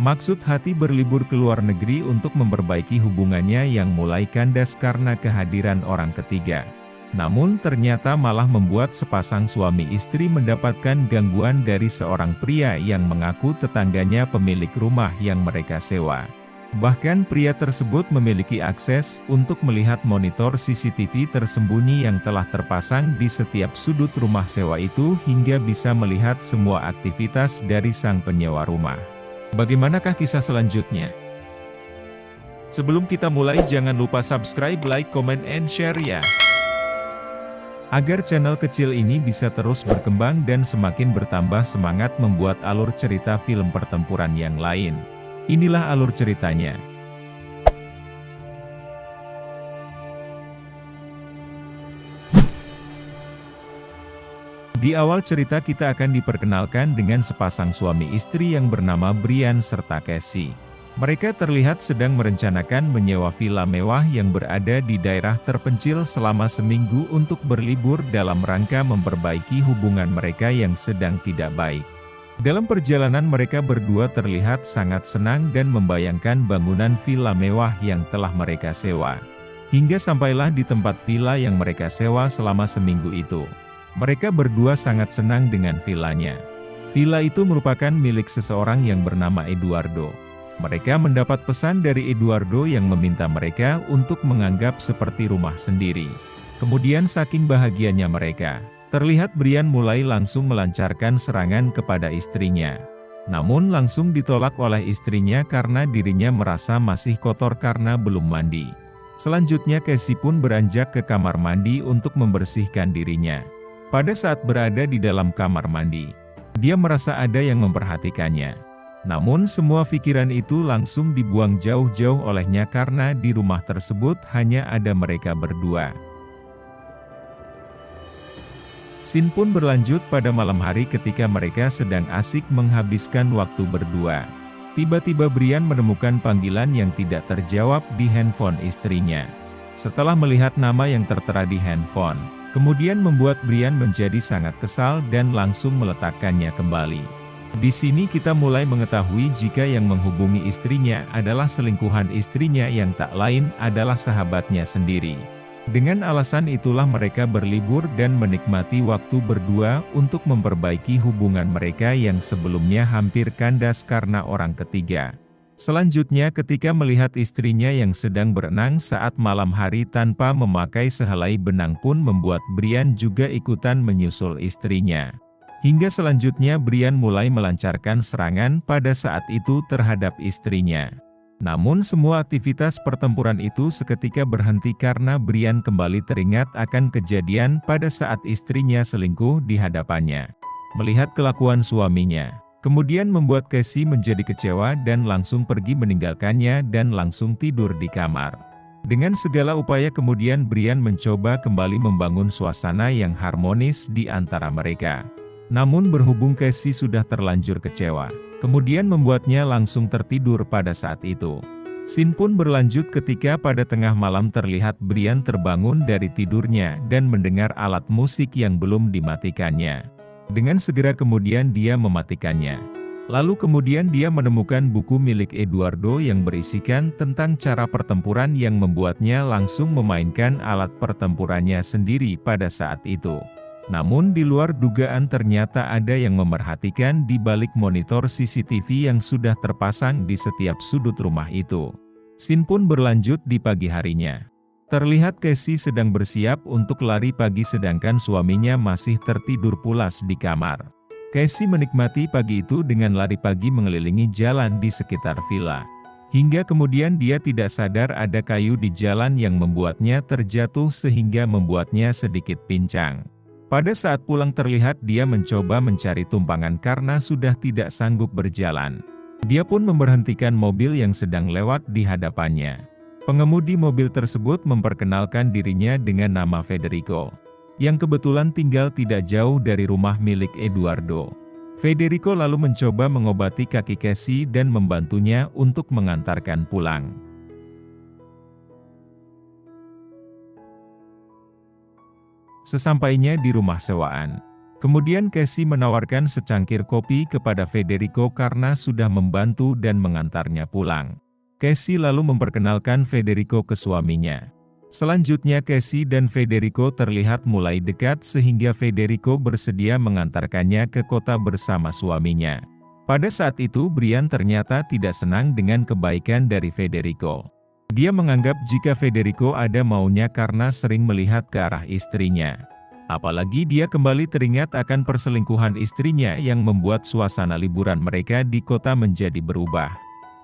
Maksud hati berlibur ke luar negeri untuk memperbaiki hubungannya yang mulai kandas karena kehadiran orang ketiga. Namun ternyata malah membuat sepasang suami istri mendapatkan gangguan dari seorang pria yang mengaku tetangganya pemilik rumah yang mereka sewa. Bahkan pria tersebut memiliki akses untuk melihat monitor CCTV tersembunyi yang telah terpasang di setiap sudut rumah sewa itu hingga bisa melihat semua aktivitas dari sang penyewa rumah. Bagaimanakah kisah selanjutnya? Sebelum kita mulai jangan lupa subscribe, like, comment, and share ya. Agar channel kecil ini bisa terus berkembang dan semakin bertambah semangat membuat alur cerita film pertempuran yang lain. Inilah alur ceritanya. Di awal cerita kita akan diperkenalkan dengan sepasang suami istri yang bernama Brian serta Casey. Mereka terlihat sedang merencanakan menyewa villa mewah yang berada di daerah terpencil selama seminggu untuk berlibur dalam rangka memperbaiki hubungan mereka yang sedang tidak baik. Dalam perjalanan mereka berdua terlihat sangat senang dan membayangkan bangunan villa mewah yang telah mereka sewa. Hingga sampailah di tempat villa yang mereka sewa selama seminggu itu. Mereka berdua sangat senang dengan villanya. Villa itu merupakan milik seseorang yang bernama Eduardo. Mereka mendapat pesan dari Eduardo yang meminta mereka untuk menganggap seperti rumah sendiri. Kemudian saking bahagianya mereka, terlihat Brian mulai langsung melancarkan serangan kepada istrinya. Namun langsung ditolak oleh istrinya karena dirinya merasa masih kotor karena belum mandi. Selanjutnya Casey pun beranjak ke kamar mandi untuk membersihkan dirinya. Pada saat berada di dalam kamar mandi, dia merasa ada yang memperhatikannya. Namun semua pikiran itu langsung dibuang jauh-jauh olehnya karena di rumah tersebut hanya ada mereka berdua. Scene pun berlanjut pada malam hari ketika mereka sedang asik menghabiskan waktu berdua. Tiba-tiba Brian menemukan panggilan yang tidak terjawab di handphone istrinya. Setelah melihat nama yang tertera di handphone, kemudian membuat Brian menjadi sangat kesal dan langsung meletakkannya kembali. Di sini kita mulai mengetahui jika yang menghubungi istrinya adalah selingkuhan istrinya yang tak lain adalah sahabatnya sendiri. Dengan alasan itulah mereka berlibur dan menikmati waktu berdua untuk memperbaiki hubungan mereka yang sebelumnya hampir kandas karena orang ketiga. Selanjutnya ketika melihat istrinya yang sedang berenang saat malam hari tanpa memakai sehelai benang pun membuat Brian juga ikutan menyusul istrinya. Hingga selanjutnya Brian mulai melancarkan serangan pada saat itu terhadap istrinya. Namun semua aktivitas pertempuran itu seketika berhenti karena Brian kembali teringat akan kejadian pada saat istrinya selingkuh di hadapannya. Melihat kelakuan suaminya, kemudian membuat Casey menjadi kecewa dan langsung pergi meninggalkannya dan langsung tidur di kamar. Dengan segala upaya kemudian Brian mencoba kembali membangun suasana yang harmonis di antara mereka. Namun berhubung Casey sudah terlanjur kecewa, kemudian membuatnya langsung tertidur pada saat itu. Scene pun berlanjut ketika pada tengah malam terlihat Brian terbangun dari tidurnya dan mendengar alat musik yang belum dimatikannya. Dengan segera kemudian dia mematikannya. Lalu kemudian dia menemukan buku milik Eduardo yang berisikan tentang cara pertempuran yang membuatnya langsung memainkan alat pertempurannya sendiri pada saat itu. Namun di luar dugaan ternyata ada yang memerhatikan di balik monitor CCTV yang sudah terpasang di setiap sudut rumah itu. Scene pun berlanjut di pagi harinya. Terlihat Casey sedang bersiap untuk lari pagi sedangkan suaminya masih tertidur pulas di kamar. Casey menikmati pagi itu dengan lari pagi mengelilingi jalan di sekitar villa. Hingga kemudian dia tidak sadar ada kayu di jalan yang membuatnya terjatuh sehingga membuatnya sedikit pincang. Pada saat pulang terlihat dia mencoba mencari tumpangan karena sudah tidak sanggup berjalan. Dia pun memberhentikan mobil yang sedang lewat di hadapannya. Pengemudi mobil tersebut memperkenalkan dirinya dengan nama Federico, yang kebetulan tinggal tidak jauh dari rumah milik Eduardo. Federico lalu mencoba mengobati kaki Casey dan membantunya untuk mengantarkan pulang. Sesampainya di rumah sewaan, Kemudian Casey menawarkan secangkir kopi kepada Federico karena sudah membantu dan mengantarnya pulang. Casey lalu memperkenalkan Federico ke suaminya. Selanjutnya Casey dan Federico terlihat mulai dekat sehingga Federico bersedia mengantarkannya ke kota bersama suaminya. Pada saat itu Brian ternyata tidak senang dengan kebaikan dari Federico. Dia menganggap jika Federico ada maunya karena sering melihat ke arah istrinya. Apalagi dia kembali teringat akan perselingkuhan istrinya yang membuat suasana liburan mereka di kota menjadi berubah.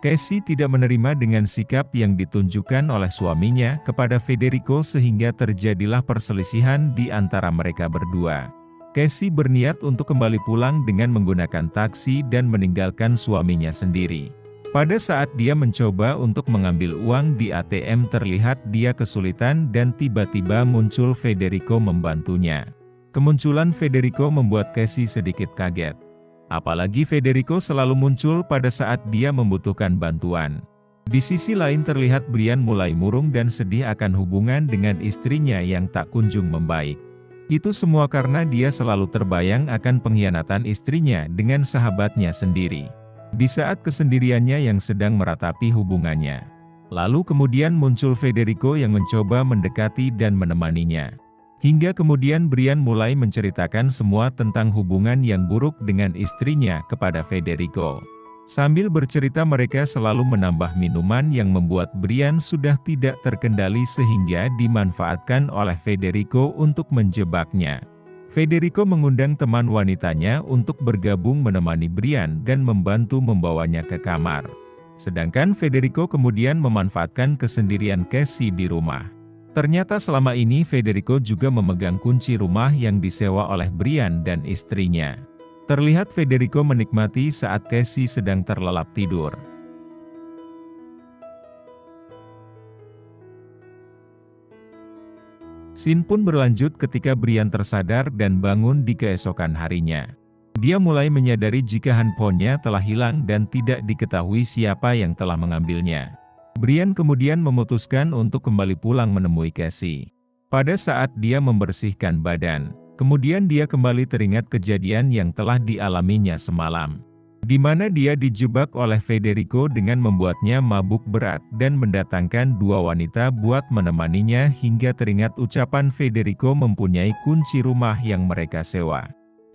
Casey tidak menerima dengan sikap yang ditunjukkan oleh suaminya kepada Federico sehingga terjadilah perselisihan di antara mereka berdua. Casey berniat untuk kembali pulang dengan menggunakan taksi dan meninggalkan suaminya sendiri. Pada saat dia mencoba untuk mengambil uang di ATM terlihat dia kesulitan dan tiba-tiba muncul Federico membantunya. Kemunculan Federico membuat Casey sedikit kaget. Apalagi Federico selalu muncul pada saat dia membutuhkan bantuan. Di sisi lain terlihat Brian mulai murung dan sedih akan hubungan dengan istrinya yang tak kunjung membaik. Itu semua karena dia selalu terbayang akan pengkhianatan istrinya dengan sahabatnya sendiri. Di saat kesendiriannya yang sedang meratapi hubungannya. Lalu kemudian muncul Federico yang mencoba mendekati dan menemaninya. Hingga kemudian Brian mulai menceritakan semua tentang hubungan yang buruk dengan istrinya kepada Federico. Sambil bercerita mereka selalu menambah minuman yang membuat Brian sudah tidak terkendali sehingga dimanfaatkan oleh Federico untuk menjebaknya. Federico mengundang teman wanitanya untuk bergabung menemani Brian dan membantu membawanya ke kamar. Sedangkan Federico kemudian memanfaatkan kesendirian Casey di rumah. Ternyata selama ini Federico juga memegang kunci rumah yang disewa oleh Brian dan istrinya. Terlihat Federico menikmati saat Casey sedang terlelap tidur. Scene pun berlanjut ketika Brian tersadar dan bangun di keesokan harinya. Dia mulai menyadari jika handphonenya telah hilang dan tidak diketahui siapa yang telah mengambilnya. Brian kemudian memutuskan untuk kembali pulang menemui Casey. Pada saat dia membersihkan badan, kemudian dia kembali teringat kejadian yang telah dialaminya semalam. Di mana dia dijebak oleh Federico dengan membuatnya mabuk berat dan mendatangkan dua wanita buat menemaninya hingga teringat ucapan Federico mempunyai kunci rumah yang mereka sewa.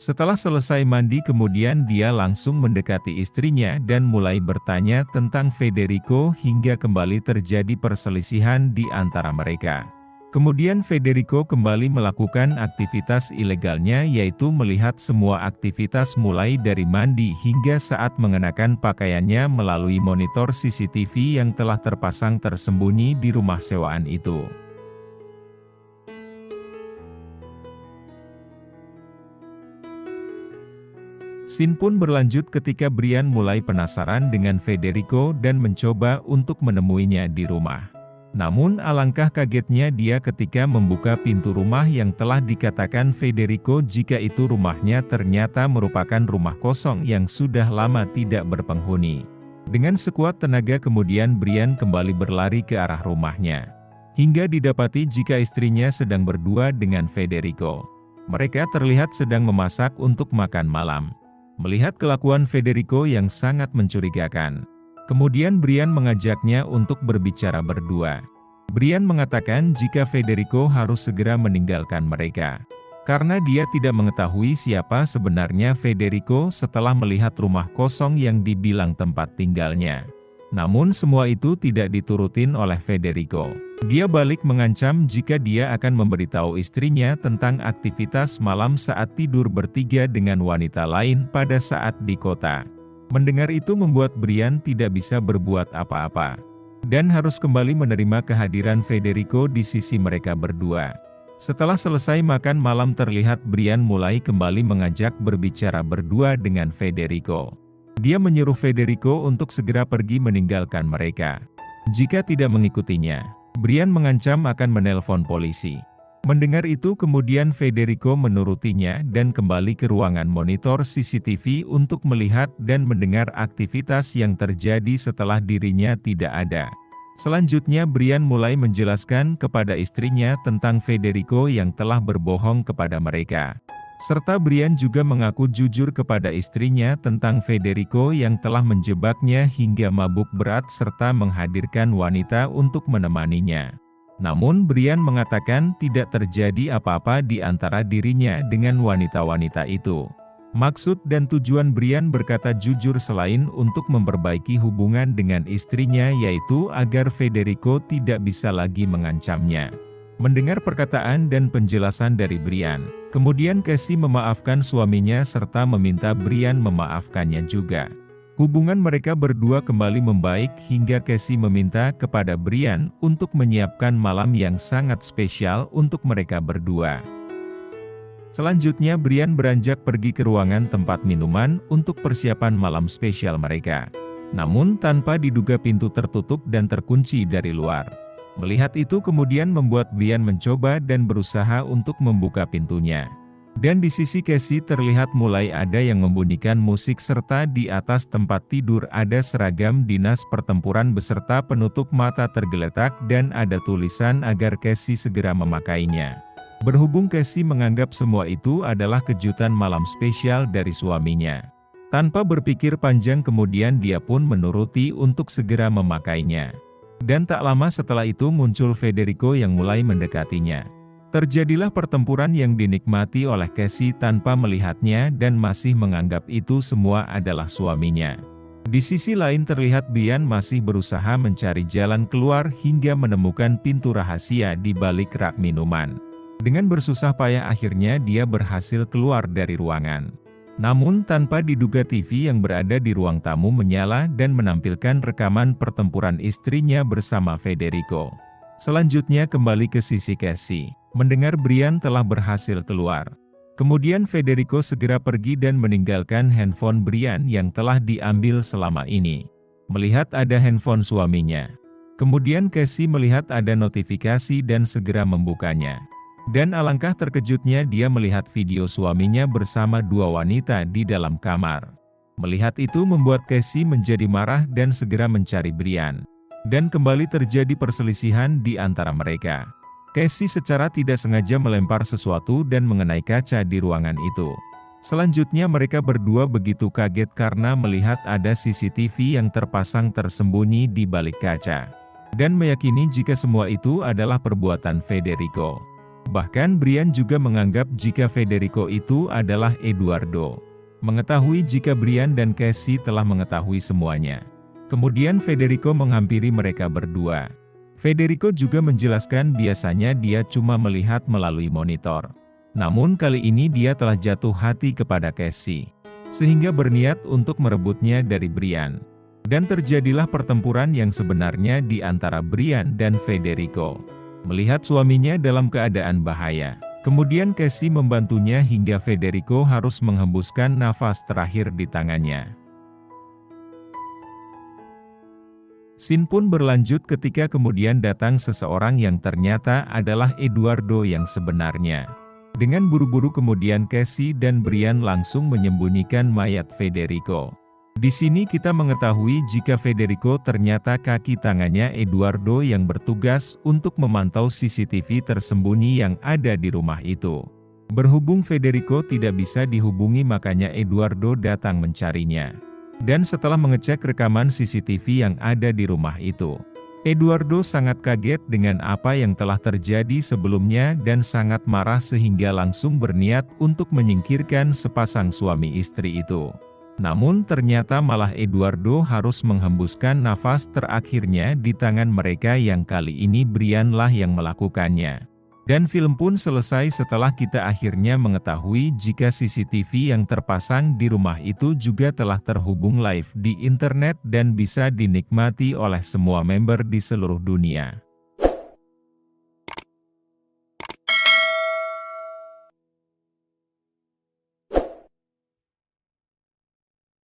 Setelah selesai mandi kemudian dia langsung mendekati istrinya dan mulai bertanya tentang Federico hingga kembali terjadi perselisihan di antara mereka. Kemudian Federico kembali melakukan aktivitas ilegalnya yaitu melihat semua aktivitas mulai dari mandi hingga saat mengenakan pakaiannya melalui monitor CCTV yang telah terpasang tersembunyi di rumah sewaan itu. Scene pun berlanjut ketika Brian mulai penasaran dengan Federico dan mencoba untuk menemuinya di rumah. Namun alangkah kagetnya dia ketika membuka pintu rumah yang telah dikatakan Federico jika itu rumahnya ternyata merupakan rumah kosong yang sudah lama tidak berpenghuni. Dengan sekuat tenaga kemudian Brian kembali berlari ke arah rumahnya. Hingga didapati jika istrinya sedang berdua dengan Federico. Mereka terlihat sedang memasak untuk makan malam. Melihat kelakuan Federico yang sangat mencurigakan. Kemudian Brian mengajaknya untuk berbicara berdua. Brian mengatakan jika Federico harus segera meninggalkan mereka. Karena dia tidak mengetahui siapa sebenarnya Federico setelah melihat rumah kosong yang dibilang tempat tinggalnya. Namun semua itu tidak diturutin oleh Federico. Dia balik mengancam jika dia akan memberitahu istrinya tentang aktivitas malam saat tidur bertiga dengan wanita lain pada saat di kota. Mendengar itu membuat Brian tidak bisa berbuat apa-apa. Dan harus kembali menerima kehadiran Federico di sisi mereka berdua. Setelah selesai makan malam terlihat Brian mulai kembali mengajak berbicara berdua dengan Federico. Dia menyuruh Federico untuk segera pergi meninggalkan mereka. Jika tidak mengikutinya, Brian mengancam akan menelpon polisi. Mendengar itu kemudian Federico menurutinya dan kembali ke ruangan monitor CCTV untuk melihat dan mendengar aktivitas yang terjadi setelah dirinya tidak ada. Selanjutnya Brian mulai menjelaskan kepada istrinya tentang Federico yang telah berbohong kepada mereka. Serta Brian juga mengaku jujur kepada istrinya tentang Federico yang telah menjebaknya hingga mabuk berat serta menghadirkan wanita untuk menemaninya. Namun Brian mengatakan tidak terjadi apa-apa di antara dirinya dengan wanita-wanita itu. Maksud dan tujuan Brian berkata jujur selain untuk memperbaiki hubungan dengan istrinya yaitu agar Federico tidak bisa lagi mengancamnya. Mendengar perkataan dan penjelasan dari Brian, kemudian Casey memaafkan suaminya serta meminta Brian memaafkannya juga. Hubungan mereka berdua kembali membaik hingga Casey meminta kepada Brian untuk menyiapkan malam yang sangat spesial untuk mereka berdua. Selanjutnya Brian beranjak pergi ke ruangan tempat minuman untuk persiapan malam spesial mereka. Namun tanpa diduga pintu tertutup dan terkunci dari luar. Melihat itu kemudian membuat Brian mencoba dan berusaha untuk membuka pintunya. Dan di sisi Casey terlihat mulai ada yang membunyikan musik serta di atas tempat tidur ada seragam dinas pertempuran beserta penutup mata tergeletak dan ada tulisan agar Casey segera memakainya. Berhubung Casey menganggap semua itu adalah kejutan malam spesial dari suaminya. Tanpa berpikir panjang kemudian dia pun menuruti untuk segera memakainya. Dan tak lama setelah itu muncul Federico yang mulai mendekatinya. Terjadilah pertempuran yang dinikmati oleh Casey tanpa melihatnya dan masih menganggap itu semua adalah suaminya. Di sisi lain terlihat Brian masih berusaha mencari jalan keluar hingga menemukan pintu rahasia di balik rak minuman. Dengan bersusah payah akhirnya dia berhasil keluar dari ruangan. Namun tanpa diduga TV yang berada di ruang tamu menyala dan menampilkan rekaman pertempuran istrinya bersama Federico. Selanjutnya kembali ke sisi Casey. Mendengar Brian telah berhasil keluar. Kemudian Federico segera pergi dan meninggalkan handphone Brian yang telah diambil selama ini. Melihat ada handphone suaminya. Kemudian Casey melihat ada notifikasi dan segera membukanya. Dan alangkah terkejutnya dia melihat video suaminya bersama dua wanita di dalam kamar. Melihat itu membuat Casey menjadi marah dan segera mencari Brian. Dan kembali terjadi perselisihan di antara mereka. Casey secara tidak sengaja melempar sesuatu dan mengenai kaca di ruangan itu. Selanjutnya mereka berdua begitu kaget karena melihat ada CCTV yang terpasang tersembunyi di balik kaca. Dan meyakini jika semua itu adalah perbuatan Federico. Bahkan Brian juga menganggap jika Federico itu adalah Eduardo. Mengetahui jika Brian dan Casey telah mengetahui semuanya. Kemudian Federico menghampiri mereka berdua. Federico juga menjelaskan biasanya dia cuma melihat melalui monitor. Namun kali ini dia telah jatuh hati kepada Casey. Sehingga berniat untuk merebutnya dari Brian. Dan terjadilah pertempuran yang sebenarnya di antara Brian dan Federico. Melihat suaminya dalam keadaan bahaya. Kemudian Casey membantunya hingga Federico harus menghembuskan nafas terakhir di tangannya. Scene pun berlanjut ketika kemudian datang seseorang yang ternyata adalah Eduardo yang sebenarnya. Dengan buru-buru kemudian Casey dan Brian langsung menyembunyikan mayat Federico. Di sini kita mengetahui jika Federico ternyata kaki tangannya Eduardo yang bertugas untuk memantau CCTV tersembunyi yang ada di rumah itu. Berhubung Federico tidak bisa dihubungi makanya Eduardo datang mencarinya. Dan setelah mengecek rekaman CCTV yang ada di rumah itu, Eduardo sangat kaget dengan apa yang telah terjadi sebelumnya dan sangat marah sehingga langsung berniat untuk menyingkirkan sepasang suami istri itu. Namun ternyata malah Eduardo harus menghembuskan nafas terakhirnya di tangan mereka yang kali ini Brian lah yang melakukannya. Dan film pun selesai setelah kita akhirnya mengetahui jika CCTV yang terpasang di rumah itu juga telah terhubung live di internet dan bisa dinikmati oleh semua member di seluruh dunia.